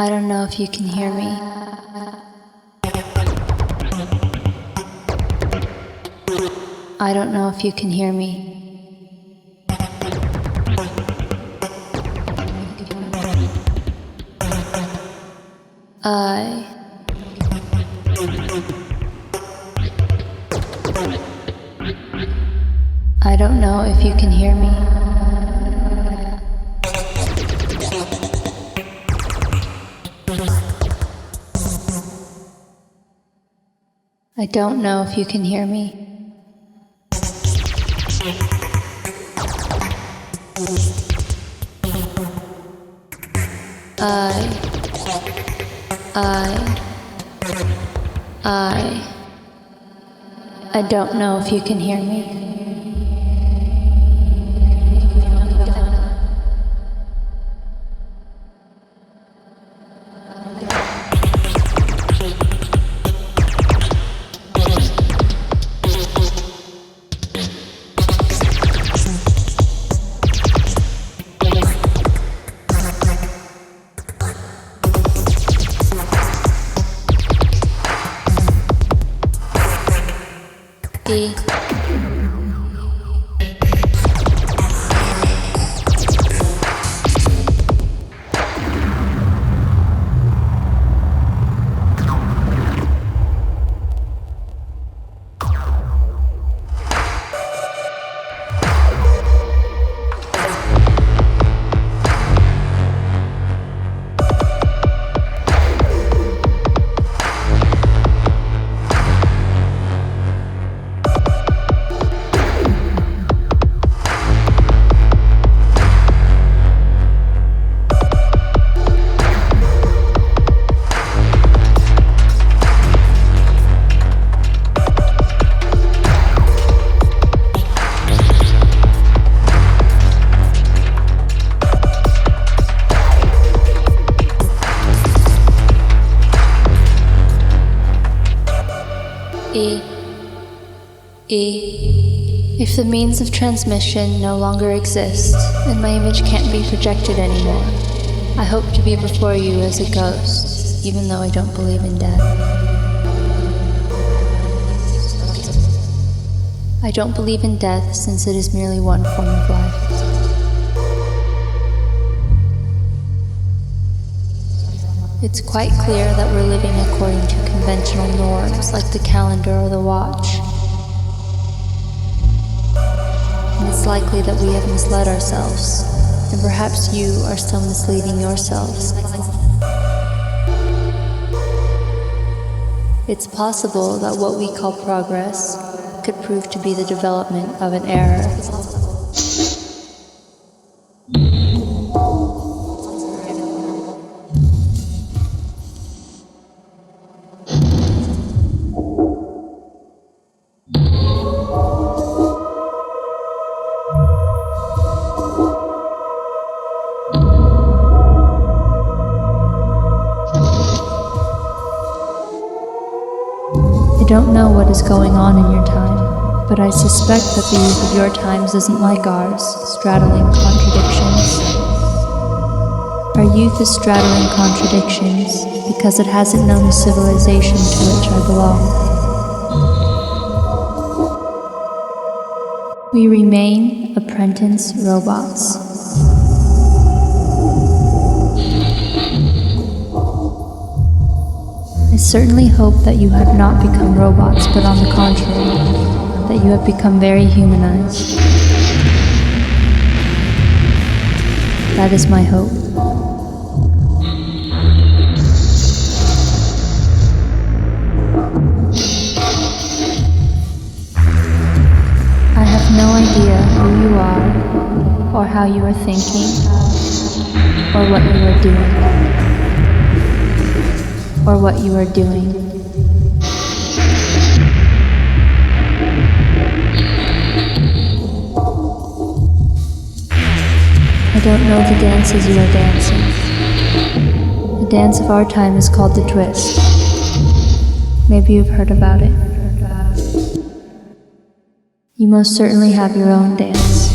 I don't know if you can hear me. I don't know if you can hear me. I don't know if you can hear me. I don't know if you can hear me. I don't know if you can hear me. If the means of transmission no longer exist, and my image can't be projected anymore, I hope to be before you as a ghost, even though I don't believe in death. I don't believe in death since it is merely one form of life. It's quite clear that we're living according to conventional norms like the calendar or the watch. And it's likely that we have misled ourselves, and perhaps you are still misleading yourselves. It's possible that what we call progress could prove to be the development of an error. I don't know what is going on in your time, but I suspect that the youth of your times isn't like ours, straddling contradictions. Our youth is straddling contradictions because it hasn't known the civilization to which I belong. We remain apprentice robots. I certainly hope that you have not become robots, but on the contrary, that you have become very humanized. That is my hope. I have no idea who you are, or how you are thinking, or what you are doing. Or what you are doing. I don't know the dances you are dancing. The dance of our time is called the twist. Maybe you've heard about it. You most certainly have your own dance.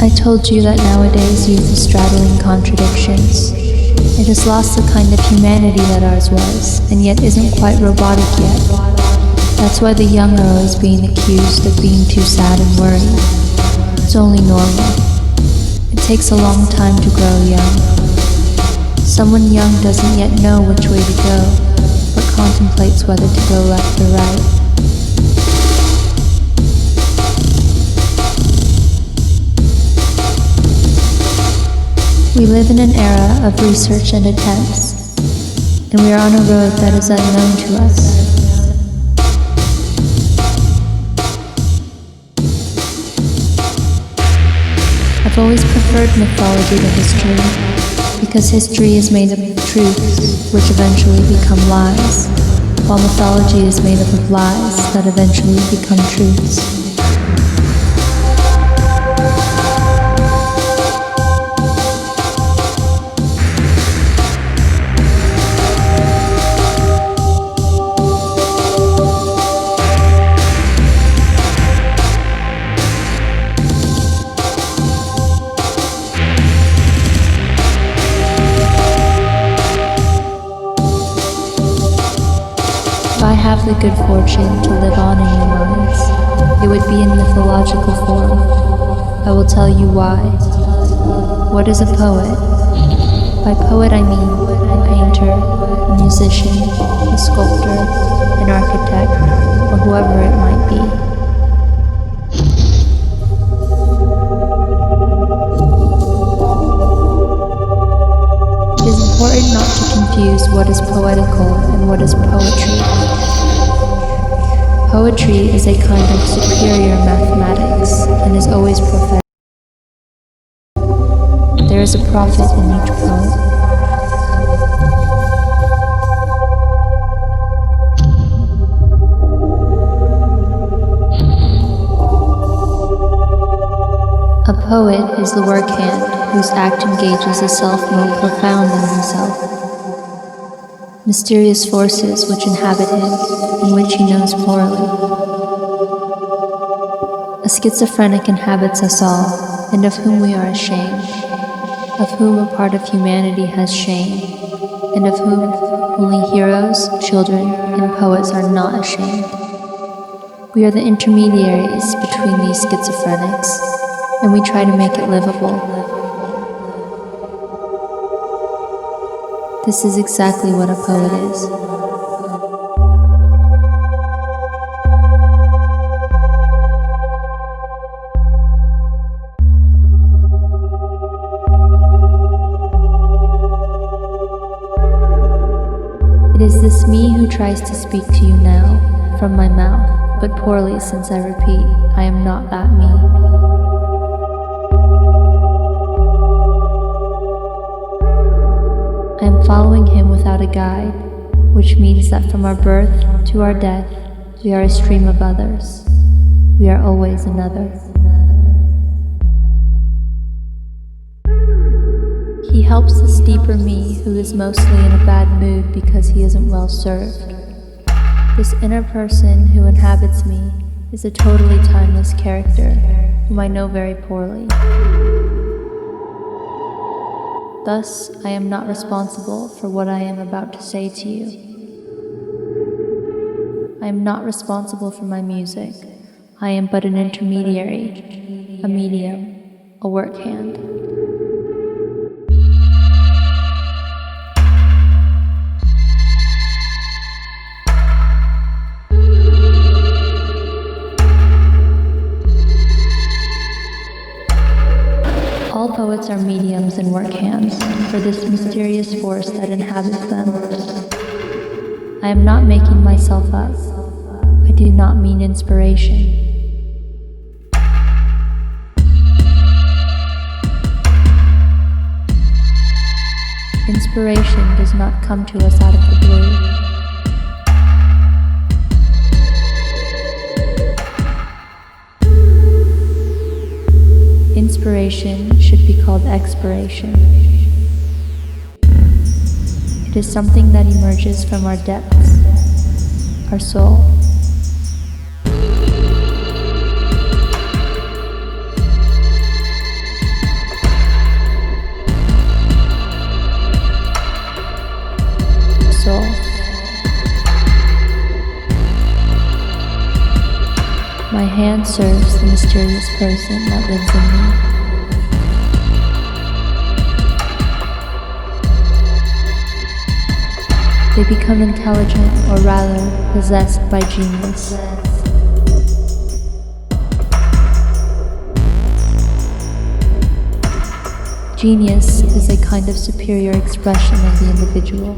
I told you that nowadays youth is straddling contradictions. It has lost the kind of humanity that ours was, and yet isn't quite robotic yet. That's why the young are always being accused of being too sad and worried. It's only normal. It takes a long time to grow young. Someone young doesn't yet know which way to go, but contemplates whether to go left or right. We live in an era of research and attempts, and we are on a road that is unknown to us. I've always preferred mythology to history, because history is made up of truths, which eventually become lies, while mythology is made up of lies that eventually become truths. If I have the good fortune to live on in your minds, it would be in mythological form. I will tell you why. What is a poet? By poet I mean a painter, a musician, a sculptor, an architect, or whoever it might be. It is important not to confuse what is poetical and what is poetry. Poetry is a kind of superior mathematics and is always prophetic. There is a prophet in each poet. A poet is the work hand whose act engages a self more profound than himself. Mysterious forces which inhabit him, and which he knows poorly. A schizophrenic inhabits us all, and of whom we are ashamed, of whom a part of humanity has shame, and of whom only heroes, children, and poets are not ashamed. We are the intermediaries between these schizophrenics, and we try to make it livable. This is exactly what a poet is. It is this me who tries to speak to you now, from my mouth, but poorly since I repeat, I am not that me. I am following him without a guide, which means that from our birth to our death, we are a stream of others. We are always another. He helps this deeper me who is mostly in a bad mood because he isn't well served. This inner person who inhabits me is a totally timeless character whom I know very poorly. Thus, I am not responsible for what I am about to say to you. I am not responsible for my music. I am but an intermediary, a medium, a work hand. All poets are mediums and work hands for this mysterious force that inhabits them. I am not making myself up. I do not mean inspiration. Inspiration does not come to us out of the blue. Inspiration should be called expiration. It is something that emerges from our depths, our soul. moment serves the mysterious person that lives in me. They become intelligent, or rather, possessed by genius. Genius is a kind of superior expression of the individual.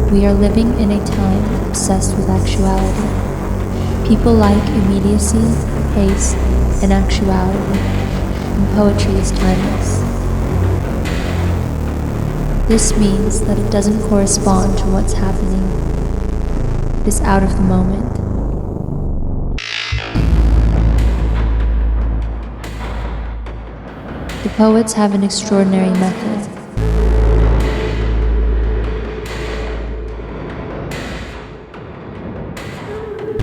We are living in a time obsessed with actuality. People like immediacy, haste, and actuality, and poetry is timeless. This means that it doesn't correspond to what's happening. It is out of the moment. The poets have an extraordinary method.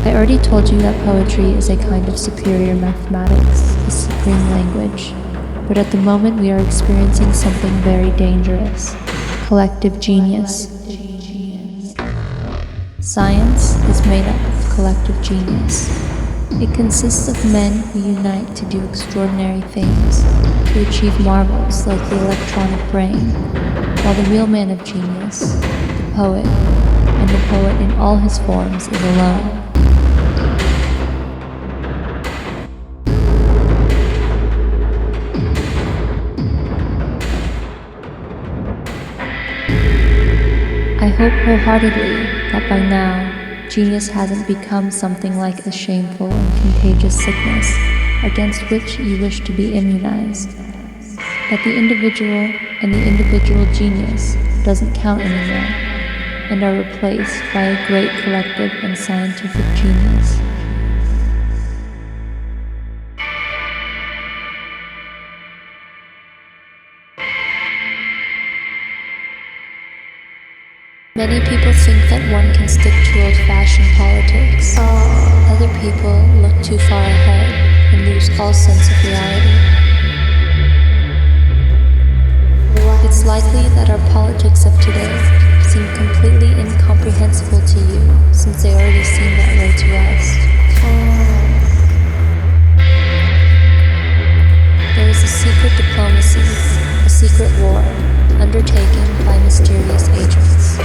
I already told you that poetry is a kind of superior mathematics, a supreme language, but at the moment we are experiencing something very dangerous, collective genius. Science is made up of collective genius. It consists of men who unite to do extraordinary things, to achieve marvels like the electronic brain, while the real man of genius, the poet, and the poet in all his forms is alone. I hope wholeheartedly that by now, genius hasn't become something like a shameful and contagious sickness against which you wish to be immunized. That the individual and the individual genius doesn't count anymore and are replaced by a great collective and scientific genius. Many people think that one can stick to old-fashioned politics. Other people look too far ahead and lose all sense of reality. It's likely that our politics of today seem completely incomprehensible to you, since they already seem that way to us. There is a secret diplomacy, a secret war, undertaken by mysterious agents.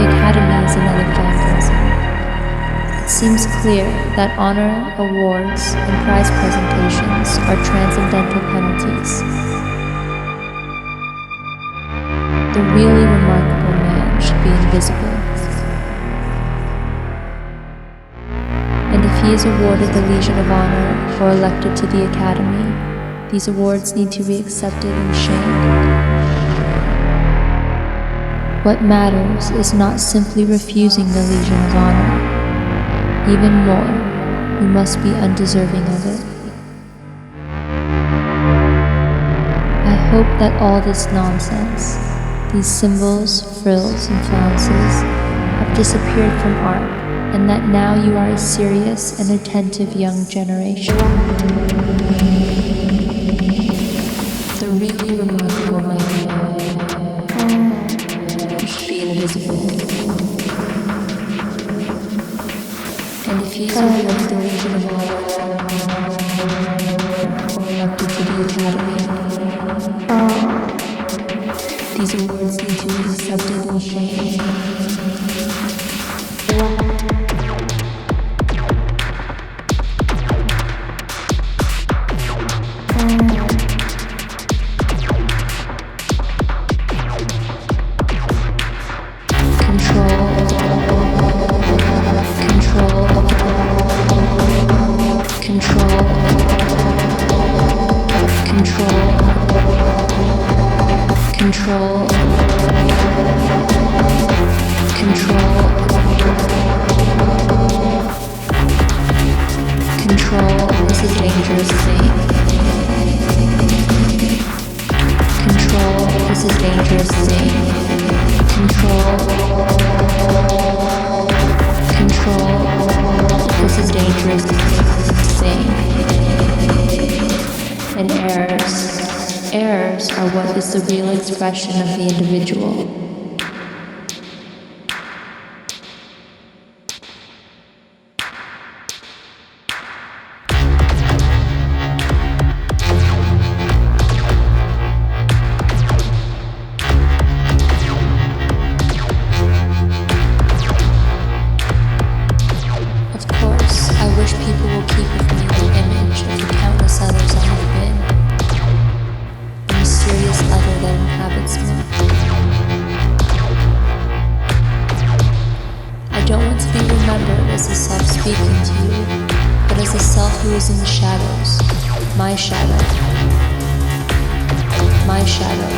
Academy is another phantasm. It seems clear that honor, awards, and prize presentations are transcendental penalties. The really remarkable man should be invisible. And if he is awarded the Legion of Honor or elected to the Academy, these awards need to be accepted and shamed. What matters is not simply refusing the Legion of Honor. Even more, you must be undeserving of it. I hope that all this nonsense, these symbols, frills, and flounces, have disappeared from art, and that now you are a serious and attentive young generation. The really remarkable man should be invisible. And if he is awarded the Legion of Honor or elected to the Academy, these awards need to be accepted and shamed. Errors are what is the real expression of the individual. Of course, I wish people will keep with me the image of the countless others I have been. Mysterious other that inhabits me. I don't want to be remembered as a self speaking to you, but as a self who is in the shadows. My shadow. My shadow.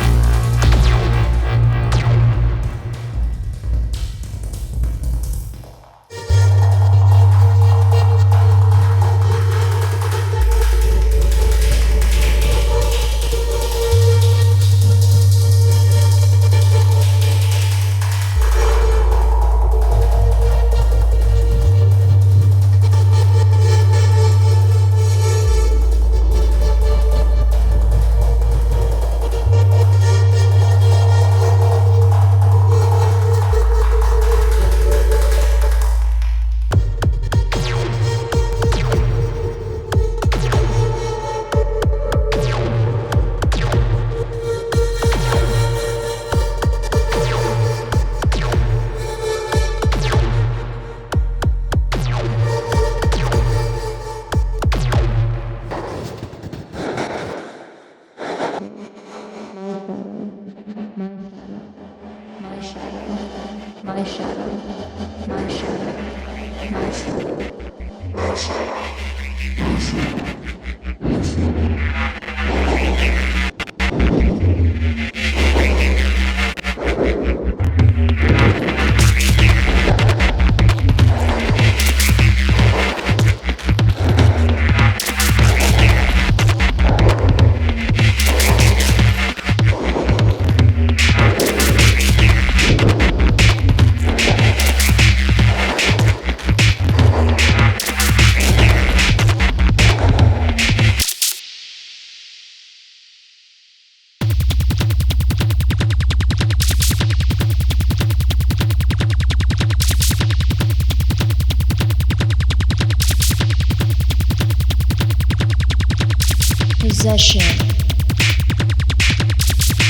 Possession,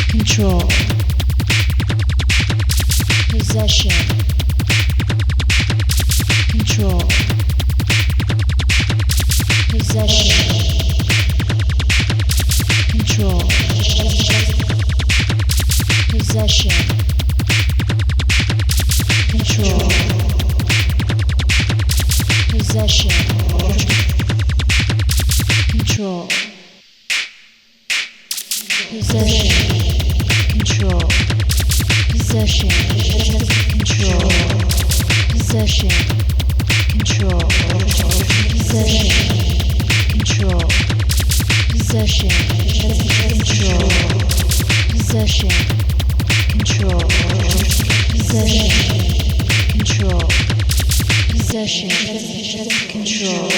control, possession, control, possession, control, possession, control, possession, control, possession, control, possession, control, possession, control, possession, control, possession, control, possession, control, possession, control, possession, control.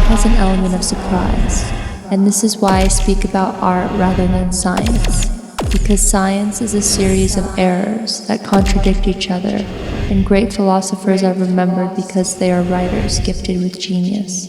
Has an element of surprise, and this is why I speak about art rather than science, because science is a series of errors that contradict each other, and great philosophers are remembered because they are writers gifted with genius.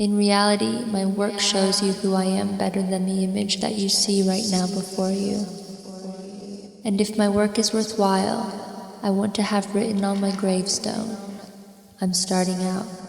In reality, my work shows you who I am better than the image that you see right now before you. And if my work is worthwhile, I want to have written on my gravestone, I'm starting out.